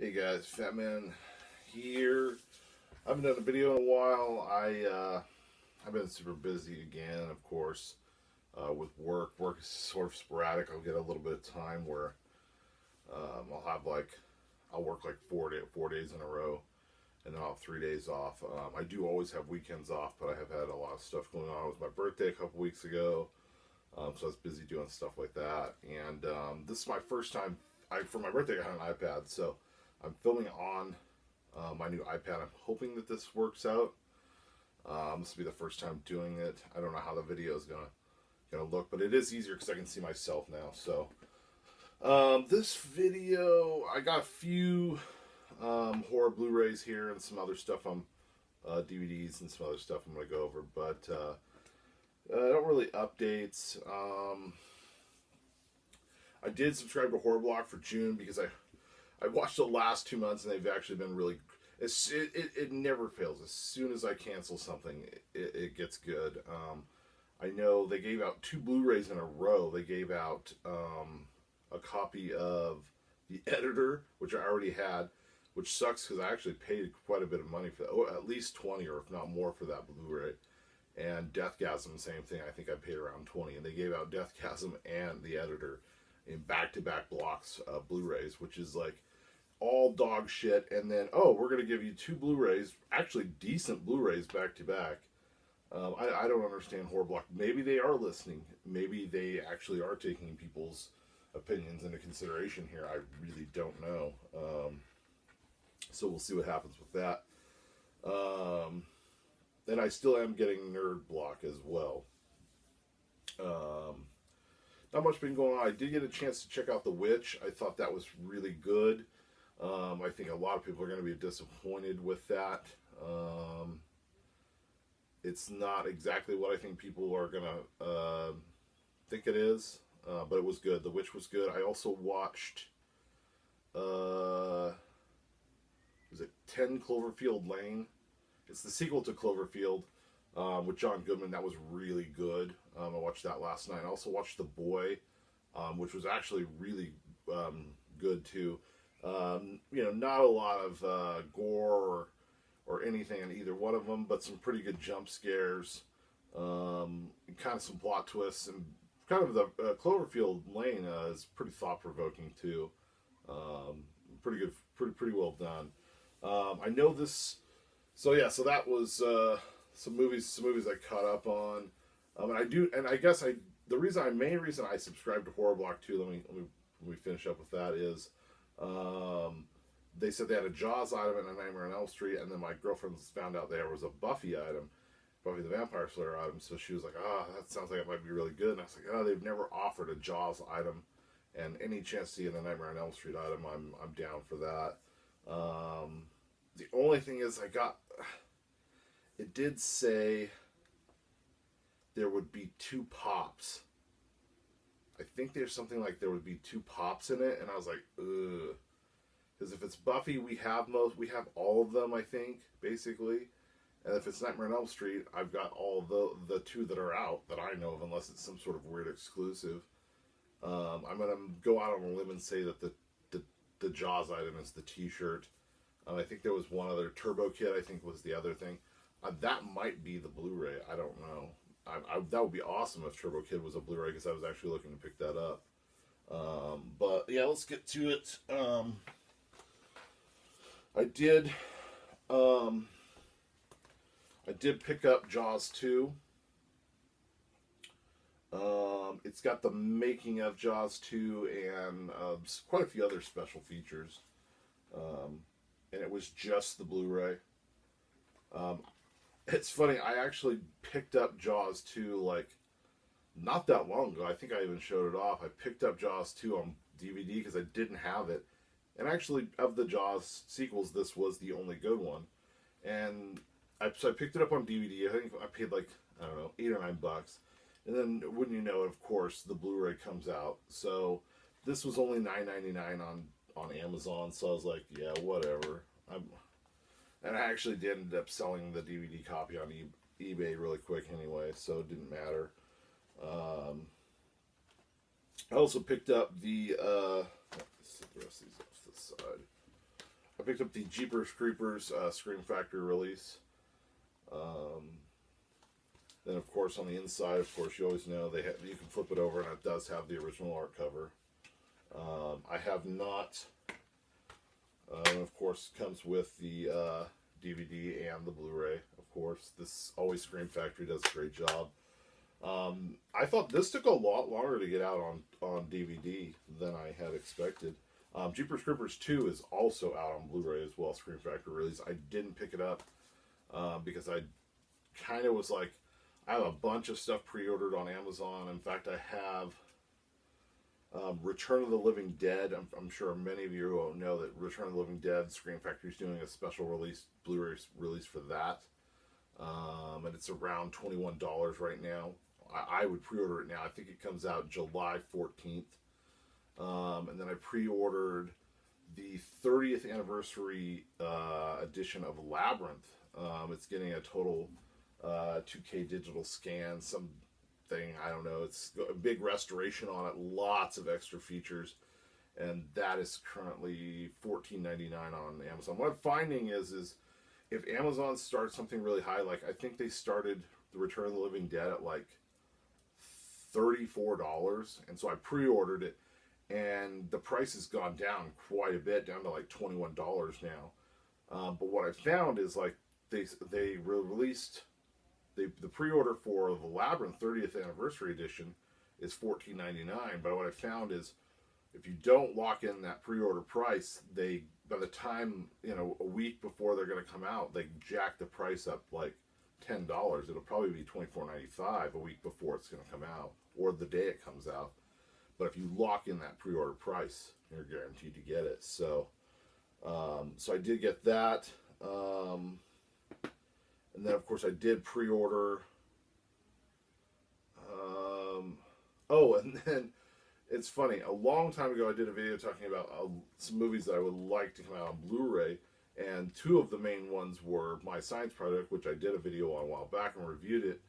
Hey guys, Fat Man here. I haven't done a video in a while. I've been super busy again, of course, with work. Work is sort of sporadic. I'll get a little bit of time where I'll work like 4 days in a row, and then I'll have 3 days off. I do always have weekends off, but I have had a lot of stuff going on. It was my birthday a couple weeks ago, so I was busy doing stuff like that. And this is my first time. For my birthday, I had an iPad, so I'm filming on my new iPad. I'm hoping that this works out. This will be the first time doing it. I don't know how the video is gonna look, but it is easier because I can see myself now. So this video, I got a few horror Blu-rays here and some other stuff on DVDs and some other stuff I'm gonna go over, but not really updates. I did subscribe to Horror Block for June because I watched the last 2 months and they've actually been really. It never fails. As soon as I cancel something, it gets good. I know they gave out 2 Blu-rays in a row. They gave out a copy of The Editor, which I already had, which sucks because I actually paid quite a bit of money for that, at least 20 or if not more for that Blu-ray. And Deathgasm, same thing. I think I paid around 20, and they gave out Deathgasm and The Editor in back-to-back blocks of Blu-rays, which is like all dog shit. And then, oh, we're going to give you 2 Blu-rays, actually decent Blu-rays back-to-back. I don't understand Horror Block. Maybe they are listening. Maybe they actually are taking people's opinions into consideration here. I really don't know. So we'll see what happens with that. And I still am getting Nerd Block as well. Not much been going on. I did get a chance to check out The Witch. I thought that was really good. I think a lot of people are going to be disappointed with that. It's not exactly what I think people are going to think it is, but it was good. The Witch was good. I also watched, was it 10 Cloverfield Lane? It's the sequel to Cloverfield with John Goodman. That was really good. I watched that last night. I also watched The Boy, which was actually really good too. Not a lot of gore or anything in either one of them, but some pretty good jump scares, and kind of some plot twists, and kind of the Cloverfield Lane is pretty thought provoking too. Pretty good, pretty well done. I know this. So yeah, so that was some movies I caught up on, and I guess the main reason I subscribed to Horror Block too. Let me finish up with that is, they said they had a Jaws item and a Nightmare on Elm Street, and then my girlfriend found out there was a Buffy item, Buffy the Vampire Slayer item. So she was like, "Oh, that sounds like it might be really good." And I was like, "Oh, they've never offered a Jaws item, and any chance to get a Nightmare on Elm Street item, I'm down for that." The only thing is, it did say there would be 2 pops. I think there's something like there would be 2 pops in it, and I was like, ugh. Because if it's Buffy, we have all of them, I think, basically. And if it's Nightmare on Elm Street, I've got all the 2 that are out that I know of, unless it's some sort of weird exclusive. I'm gonna go out on a limb and say that the Jaws item is the T-shirt. I think there was one other Turbo Kid. I think was the other thing. That might be the Blu-ray. I don't know. That would be awesome if Turbo Kid was a Blu-ray, because I was actually looking to pick that up. But yeah, let's get to it. I did pick up Jaws 2. It's got the making of Jaws 2 and quite a few other special features. And it was just the Blu-ray. It's funny, I actually picked up Jaws 2 like not that long ago. I think I even showed it off. I picked up Jaws 2 on DVD because I didn't have it. And actually, of the Jaws sequels, this was the only good one. And so I picked it up on DVD. I think I paid like, I don't know, $8 or $9. And then, wouldn't you know it, of course, the Blu-ray comes out. So this was only $9.99 on Amazon. So I was like, yeah, whatever. And I actually did end up selling the DVD copy on eBay really quick anyway, so it didn't matter. I also picked up the, let's set the rest of these off to the side. picked up the Jeepers Creepers Scream Factory release. Then, of course, on the inside, of course, you always know you can flip it over, and it does have the original art cover. I have not. Of course, comes with the DVD and the Blu-ray. Of course, this always Scream Factory does a great job. I thought this took a lot longer to get out on DVD than I had expected. Jeepers Creepers 2 is also out on Blu-ray as well, Scream Factory release. I didn't pick it up because I kind of was like, I have a bunch of stuff pre-ordered on Amazon. In fact, I have Return of the Living Dead. I'm sure many of you will know that Return of the Living Dead, Scream Factory is doing a special release, Blu-ray release for that. And it's around $21 right now. I would pre-order it now. I think it comes out July 14th. And then I pre-ordered the 30th anniversary edition of Labyrinth. It's getting a total 2K digital scan, something, I don't know. It's a big restoration on it, lots of extra features, and that is currently $14.99 on Amazon. What I'm finding is if Amazon starts something really high, like I think they started the Return of the Living Dead at like $34, and so I pre-ordered it, and the price has gone down quite a bit, down to like $21 now. But what I found is like they released the pre-order for the Labyrinth 30th Anniversary Edition is $14.99, but what I found is if you don't lock in that pre-order price, by the time, a week before they're going to come out, they jack the price up like $10. It'll probably be $24.95 a week before it's going to come out, or the day it comes out. But if you lock in that pre-order price, you're guaranteed to get it. So I did get that. And then, of course, I did pre-order. And then it's funny. A long time ago, I did a video talking about some movies that I would like to come out on Blu-ray. And two of the main ones were My Science Project, which I did a video on a while back and reviewed it.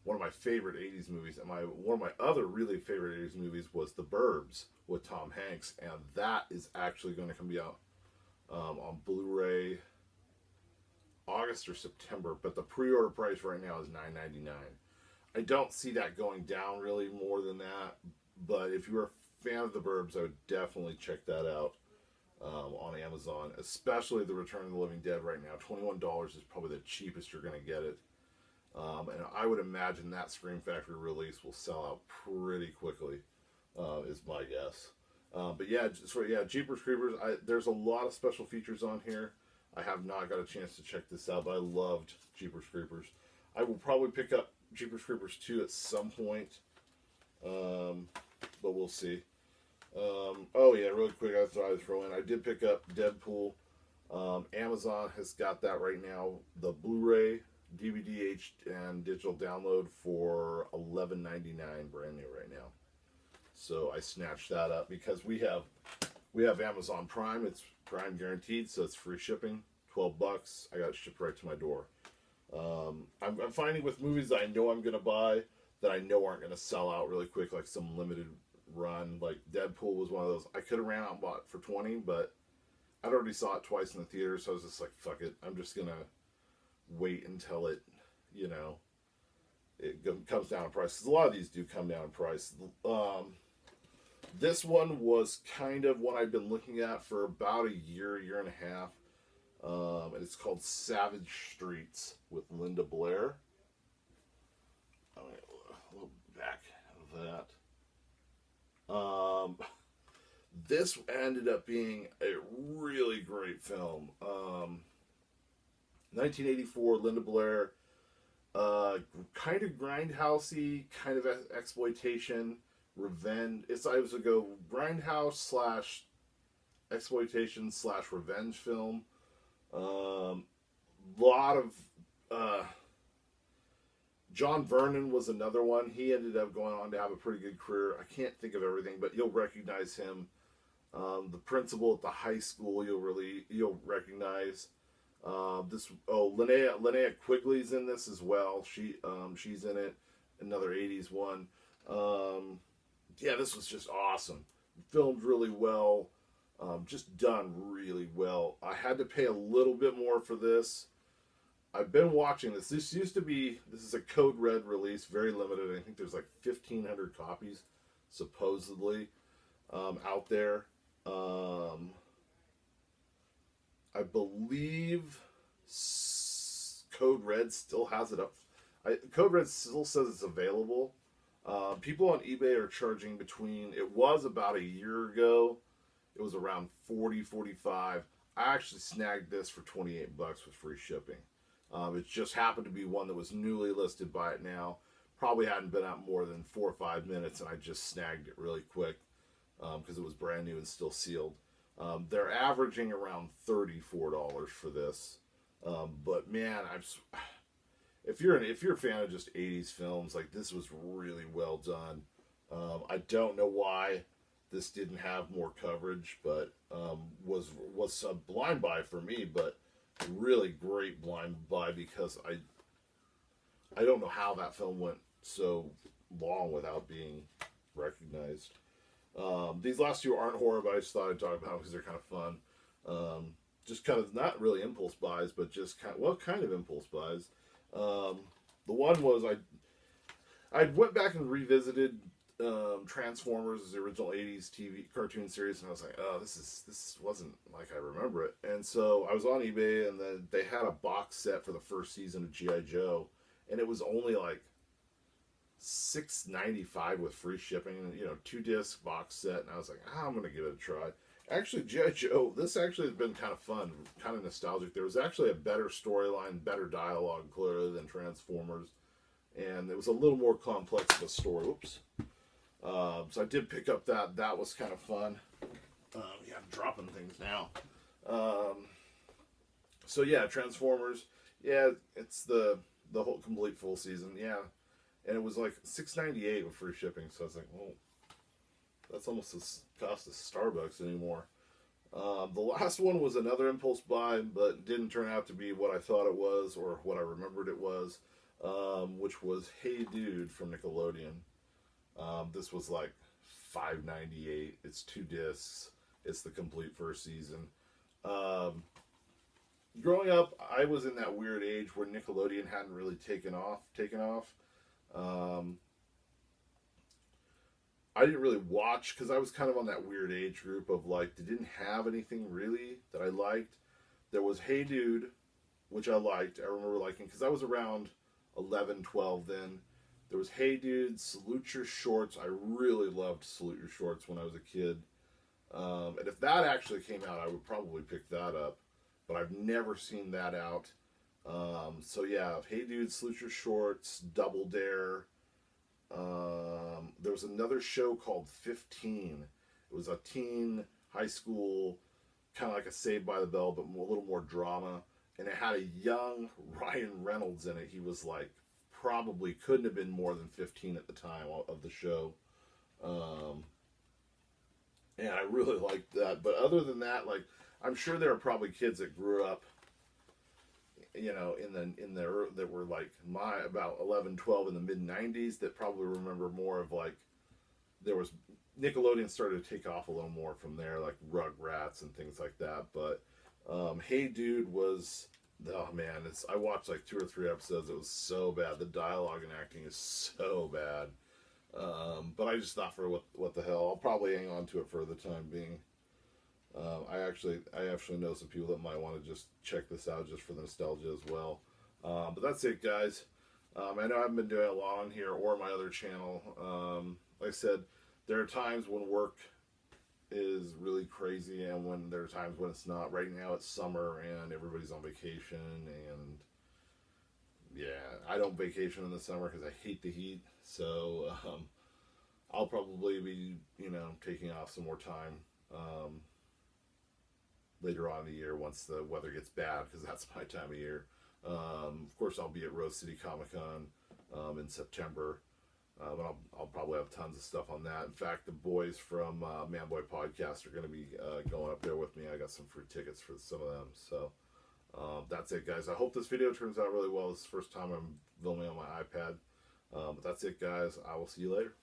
One of my favorite 80s movies. And one of my other really favorite 80s movies was The Burbs with Tom Hanks. And that is actually going to come out on Blu-ray August or September, but the pre-order price right now is $9.99. I don't see that going down really more than that, but if you're a fan of The Burbs, I would definitely check that out on Amazon, especially the Return of the Living Dead right now. $21 is probably the cheapest you're going to get it, and I would imagine that Scream Factory release will sell out pretty quickly, is my guess. But yeah, Jeepers Creepers, there's a lot of special features on here. I have not got a chance to check this out, but I loved Jeepers Creepers. I will probably pick up Jeepers Creepers 2 at some point, but we'll see. Oh yeah, really quick, I thought I'd throw in, I did pick up Deadpool. Amazon has got that right now, the Blu-ray, DVD, and digital download for $11.99 brand new right now. So I snatched that up because we have Amazon Prime. It's Prime guaranteed, so it's free shipping. $12. I got it shipped right to my door. I'm finding with movies that I know I'm going to buy that I know aren't going to sell out really quick, like some limited run. Like Deadpool was one of those. I could have ran out and bought it for $20, but I'd already saw it twice in the theater, so I was just like, fuck it. I'm just going to wait until it, it comes down in price. Because a lot of these do come down in price. This one was kind of one I've been looking at for about a year and a half. And it's called Savage Streets with Linda Blair. A little back of that. This ended up being a really great film. 1984, Linda Blair. Kind of grindhousey, kind of exploitation. Revenge. It was a grindhouse / exploitation / revenge film. Lot of John Vernon was another one. He ended up going on to have a pretty good career. I can't think of everything, but you'll recognize him. The principal at the high school you'll recognize. Linnea Quigley's in this as well. She's in it. Another 80s one. Yeah, this was just awesome. Filmed really well. Just done really well. I had to pay a little bit more for this. I've been watching this. This is a Code Red release, very limited. I think there's like 1,500 copies, supposedly, out there. I believe Code Red still has it up. Code Red still says it's available. People on eBay are charging between, it was about a year ago, it was around 40, 45. I actually snagged this for 28 bucks with free shipping. It just happened to be one that was newly listed by it now. Probably hadn't been out more than 4 or 5 minutes, and I just snagged it really quick because it was brand new and still sealed. They're averaging around $34 for this. But man, if you're a fan of just 80s films, like, this was really well done. I don't know why this didn't have more coverage, but was a blind buy for me, but really great blind buy because I don't know how that film went so long without being recognized. These last two aren't horror, but I just thought I'd talk about them because they're kind of fun. Just kind of not really impulse buys, but just kind of impulse buys. The one was I went back and revisited Transformers, the original 80s TV cartoon series, and I was like, oh, this wasn't like I remember it. And so I was on eBay, and then they had a box set for the first season of G.I. Joe, and it was only like $6.95 with free shipping, 2-disc box set, and I was like, I'm gonna give it a try. Actually, G.I. Joe, this actually has been kind of fun, kind of nostalgic. There was actually a better storyline, better dialogue, clearly, than Transformers, and it was a little more complex of a story. Oops. So I did pick up that. That was kind of fun. Yeah, I'm dropping things now. So yeah, Transformers. Yeah, it's the whole complete full season. Yeah, and it was like $6.98 with free shipping. So I was like, well, that's almost as cost as Starbucks anymore. The last one was another impulse buy, but didn't turn out to be what I thought it was or what I remembered it was, which was Hey Dude from Nickelodeon. This was like $5.98. It's 2 discs. It's the complete first season. Growing up, I was in that weird age where Nickelodeon hadn't really taken off. I didn't really watch because I was kind of on that weird age group of like, they didn't have anything really that I liked. There was Hey Dude, which I liked. I remember liking because I was around 11, 12 then. There was Hey Dude, Salute Your Shorts. I really loved Salute Your Shorts when I was a kid. And if that actually came out, I would probably pick that up. But I've never seen that out. So yeah, Hey Dude, Salute Your Shorts, Double Dare. There was another show called 15. It was a teen high school, kind of like a Saved by the Bell, but a little more drama. And it had a young Ryan Reynolds in it. He was like, probably couldn't have been more than 15 at the time of the show. And I really liked that. But other than that, like, I'm sure there are probably kids that grew up, that were like about 11, 12 in the mid 90s that probably remember more of like, there was Nickelodeon started to take off a little more from there, like Rugrats and things like that. But Hey Dude was, oh man, I watched like 2 or 3 episodes. It was so bad. The dialogue and acting is so bad. But I just thought, for what the hell, I'll probably hang on to it for the time being. I actually know some people that might want to just check this out just for the nostalgia as well. But that's it, guys. I know I haven't been doing a lot on here or my other channel. Like I said, there are times when work is really crazy and when there are times when it's not. Right now it's summer and everybody's on vacation, and yeah, I don't vacation in the summer because I hate the heat. So I'll probably be taking off some more time later on in the year once the weather gets bad, because that's my time of year. Of course, I'll be at Rose City Comic Con in September. But I'll probably have tons of stuff on that. In fact, the boys from Manboy Podcast are going to be going up there with me. I got some free tickets for some of them. So that's it, guys. I hope this video turns out really well. This is the first time I'm filming on my iPad. But that's it, guys. I will see you later.